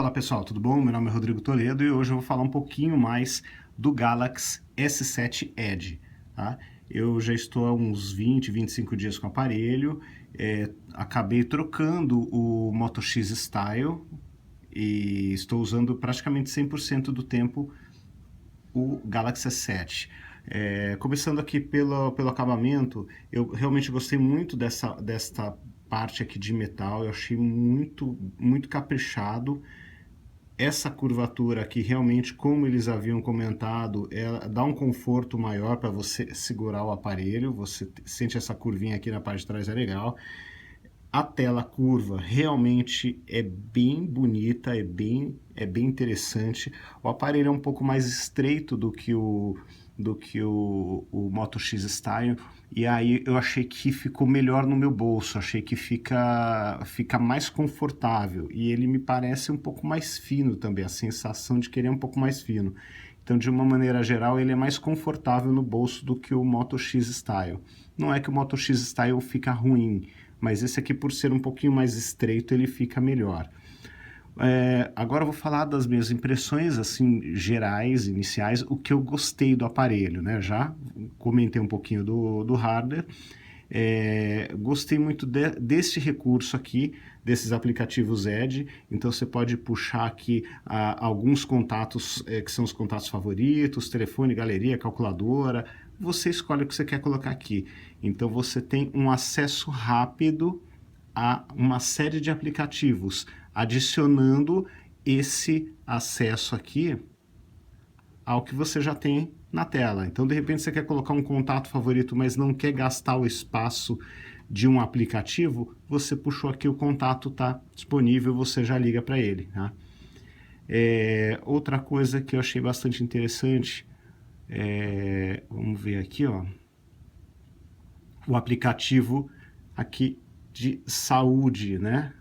Fala pessoal, tudo bom? Meu nome é Rodrigo Toledo e hoje eu vou falar um pouquinho mais do Galaxy S7 Edge. Tá? Eu já estou há uns 20, 25 dias com o aparelho, acabei trocando o Moto X Style e estou usando praticamente 100% do tempo o Galaxy S7. Começando aqui pelo acabamento, eu realmente gostei muito desta parte aqui de metal, eu achei muito caprichado. Essa curvatura aqui, realmente, como eles haviam comentado, ela dá um conforto maior para você segurar o aparelho, você sente essa curvinha aqui na parte de trás, é legal. A tela curva realmente é bem bonita, é bem interessante. O aparelho é um pouco mais estreito do que o Moto X Style, e aí eu achei que ficou melhor no meu bolso, achei que fica mais confortável, e ele me parece um pouco mais fino também, a sensação de que ele é um pouco mais fino. Então, de uma maneira geral, ele é mais confortável no bolso do que o Moto X Style. Não é que o Moto X Style fica ruim, mas esse aqui, por ser um pouquinho mais estreito, ele fica melhor. Agora eu vou falar das minhas impressões assim gerais, iniciais, o que eu gostei do aparelho, né? Já comentei um pouquinho do hardware. Gostei muito desse recurso aqui, desses aplicativos Edge. Então você pode puxar aqui alguns contatos que são os contatos favoritos, telefone, galeria, calculadora. Você escolhe o que você quer colocar aqui. Então você tem um acesso rápido a uma série de aplicativos, adicionando esse acesso aqui ao que você já tem na tela. Então, de repente, você quer colocar um contato favorito, mas não quer gastar o espaço de um aplicativo, você puxou aqui, o contato está disponível, você já liga para ele. Tá? Outra coisa que eu achei bastante interessante, vamos ver aqui, ó, o aplicativo aqui de saúde, né?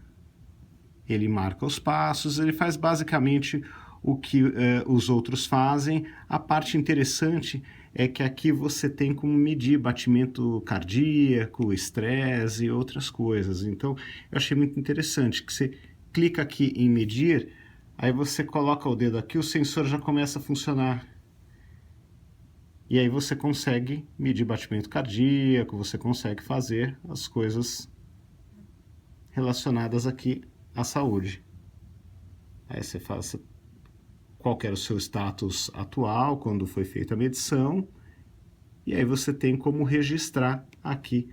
Ele marca os passos, ele faz basicamente o que os outros fazem. A parte interessante é que aqui você tem como medir batimento cardíaco, estresse e outras coisas. Então, eu achei muito interessante que você clica aqui em medir, aí você coloca o dedo aqui, o sensor já começa a funcionar. E aí você consegue medir batimento cardíaco, você consegue fazer as coisas relacionadas aqui à saúde. Aí você faz qual era o seu status atual, quando foi feita a medição, e aí você tem como registrar aqui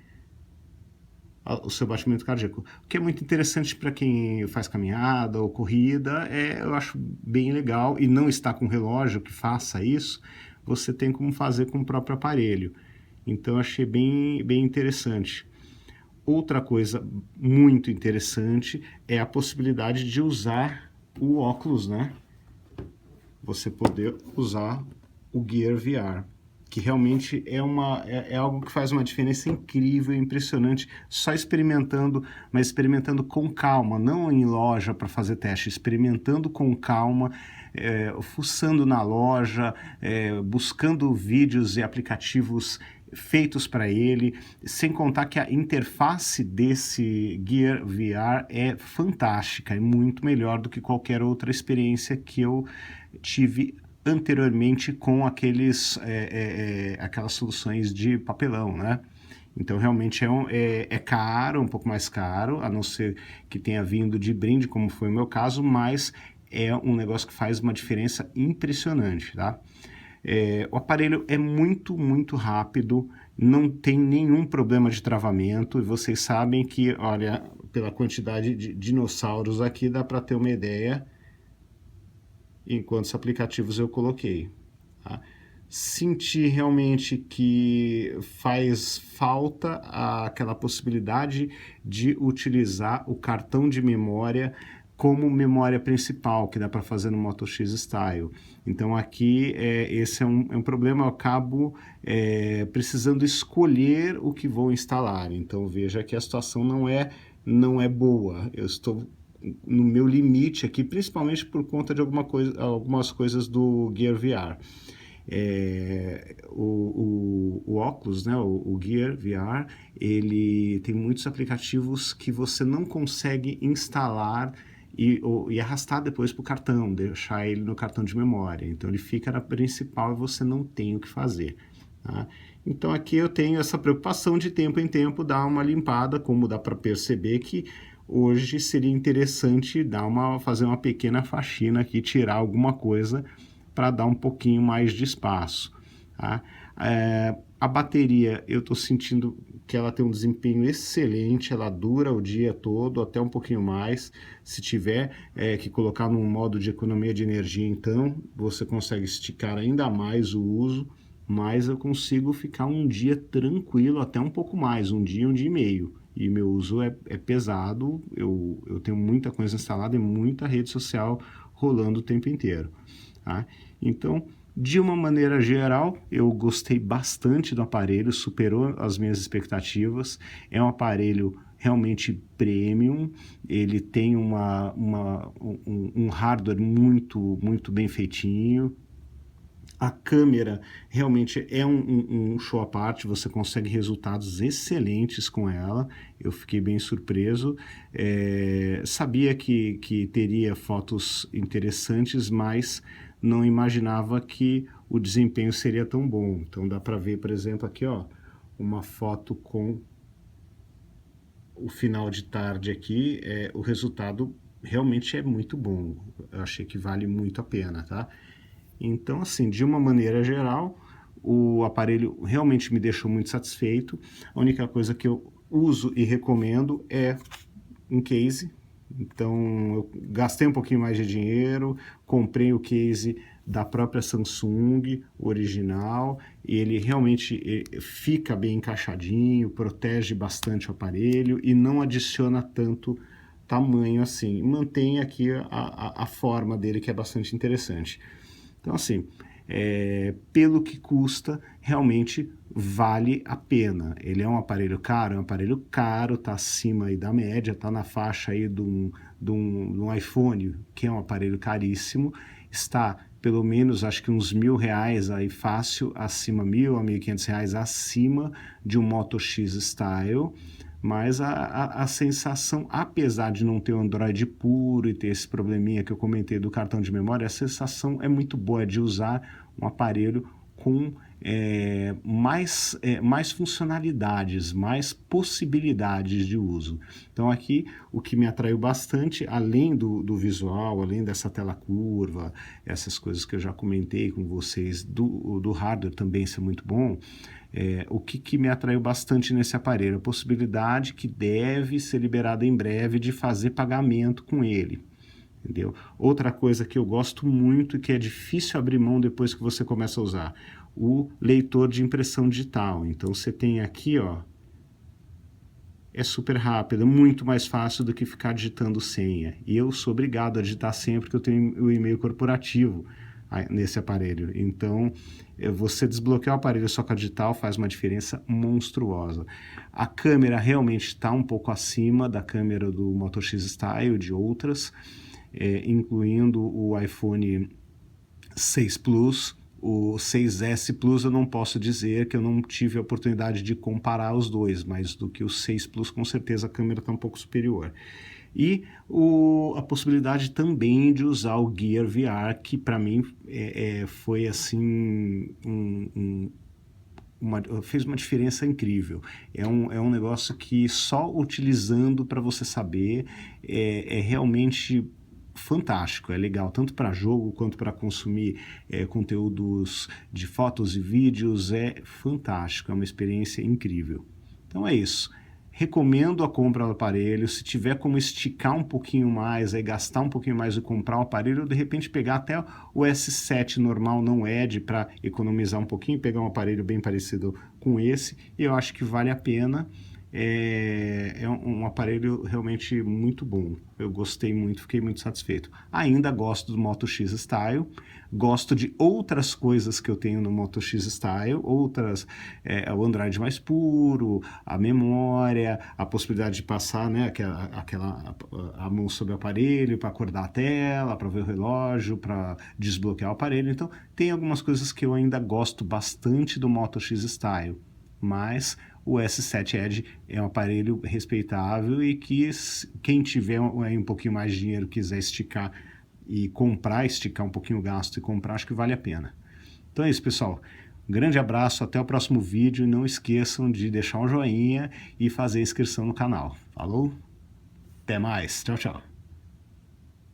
o seu batimento cardíaco. O que é muito interessante para quem faz caminhada ou corrida, eu acho bem legal, e não está com relógio que faça isso, você tem como fazer com o próprio aparelho. Então eu achei bem interessante. Outra coisa muito interessante é a possibilidade de usar o óculos, né? Você poder usar o Gear VR, que realmente é algo que faz uma diferença incrível, impressionante, só experimentando, mas experimentando com calma, não em loja para fazer teste, experimentando com calma, fuçando na loja, buscando vídeos e aplicativos feitos para ele, sem contar que a interface desse Gear VR é fantástica, é muito melhor do que qualquer outra experiência que eu tive anteriormente com aquelas soluções de papelão, né? Então, realmente é caro, um pouco mais caro, a não ser que tenha vindo de brinde, como foi o meu caso, mas é um negócio que faz uma diferença impressionante, tá? O aparelho é muito rápido, não tem nenhum problema de travamento, e vocês sabem que, olha, pela quantidade de dinossauros aqui, dá para ter uma ideia em quantos aplicativos eu coloquei. Tá? Senti realmente que faz falta aquela possibilidade de utilizar o cartão de memória como memória principal, que dá para fazer no Moto X Style. Então aqui esse é um problema, eu acabo precisando escolher o que vou instalar. Então veja que a situação não é boa, eu estou no meu limite aqui, principalmente por conta de algumas coisas do Gear VR. O óculos, né, o Gear VR, ele tem muitos aplicativos que você não consegue instalar e arrastar depois para o cartão, deixar ele no cartão de memória. Então ele fica na principal e você não tem o que fazer. Tá? Então aqui eu tenho essa preocupação de tempo em tempo dar uma limpada, como dá para perceber que hoje seria interessante fazer uma pequena faxina aqui, tirar alguma coisa para dar um pouquinho mais de espaço. Tá? A bateria, eu estou sentindo que ela tem um desempenho excelente, ela dura o dia todo, até um pouquinho mais. Se tiver que colocar num modo de economia de energia, então você consegue esticar ainda mais o uso, mas eu consigo ficar um dia tranquilo, até um pouco mais, um dia e meio. E meu uso é pesado, eu tenho muita coisa instalada e muita rede social rolando o tempo inteiro. Tá? Então, de uma maneira geral, eu gostei bastante do aparelho, superou as minhas expectativas. É um aparelho realmente premium, ele tem um hardware muito bem feitinho. A câmera realmente é um show à parte, você consegue resultados excelentes com ela, eu fiquei bem surpreso. Sabia que teria fotos interessantes, mas não imaginava que o desempenho seria tão bom. Então dá para ver, por exemplo, aqui ó, uma foto com o final de tarde aqui, o resultado realmente é muito bom, eu achei que vale muito a pena, tá? Então, assim, de uma maneira geral, o aparelho realmente me deixou muito satisfeito. A única coisa que eu uso e recomendo é um case. Então, eu gastei um pouquinho mais de dinheiro, comprei o case da própria Samsung, original, e ele realmente fica bem encaixadinho, protege bastante o aparelho e não adiciona tanto tamanho assim. Mantém aqui a forma dele, que é bastante interessante. Então, assim, pelo que custa, realmente vale a pena. Ele é um aparelho caro, está acima aí da média, está na faixa aí de um iPhone, que é um aparelho caríssimo, está pelo menos, acho que uns R$ 1.000 aí fácil, acima, R$ 1.000 a R$ 1.500 acima de um Moto X Style. Mas a sensação, apesar de não ter o Android puro e ter esse probleminha que eu comentei do cartão de memória, a sensação é muito boa de usar um aparelho com mais funcionalidades, mais possibilidades de uso. Então aqui o que me atraiu bastante, além do visual, além dessa tela curva, essas coisas que eu já comentei com vocês, do hardware também ser muito bom, o que me atraiu bastante nesse aparelho? A possibilidade que deve ser liberada em breve de fazer pagamento com ele. Entendeu? Outra coisa que eu gosto muito e que é difícil abrir mão depois que você começa a usar, o leitor de impressão digital. Então você tem aqui, ó, é super rápido, é muito mais fácil do que ficar digitando senha. E eu sou obrigado a digitar senha porque eu tenho o e-mail corporativo nesse aparelho. Então, você desbloquear o aparelho só com a digital faz uma diferença monstruosa. A câmera realmente está um pouco acima da câmera do Moto X Style, de outras, incluindo o iPhone 6 Plus. O 6S Plus eu não posso dizer que eu não tive a oportunidade de comparar os dois, mas do que o 6 Plus com certeza a câmera está um pouco superior. E a possibilidade também de usar o Gear VR, que para mim foi assim fez uma diferença incrível. É um negócio que só utilizando para você saber é realmente fantástico, é legal tanto para jogo quanto para consumir conteúdos de fotos e vídeos, é fantástico, é uma experiência incrível. Então é isso. Recomendo a compra do aparelho. Se tiver como esticar um pouquinho mais, gastar um pouquinho mais e comprar um aparelho, ou de repente pegar até o S7 normal, não Edge, para economizar um pouquinho, pegar um aparelho bem parecido com esse, e eu acho que vale a pena. É um aparelho realmente muito bom. Eu gostei muito, fiquei muito satisfeito. Ainda gosto do Moto X Style, gosto de outras coisas que eu tenho no Moto X Style, outras, o Android mais puro, a memória, a possibilidade de passar, né, a mão sobre o aparelho para acordar a tela, para ver o relógio, para desbloquear o aparelho. Então, tem algumas coisas que eu ainda gosto bastante do Moto X Style, mas o S7 Edge é um aparelho respeitável e que quem tiver um pouquinho mais de dinheiro, quiser esticar e comprar, esticar um pouquinho o gasto e comprar, acho que vale a pena. Então é isso, pessoal. Um grande abraço, até o próximo vídeo e não esqueçam de deixar um joinha e fazer inscrição no canal. Falou? Até mais. Tchau, tchau.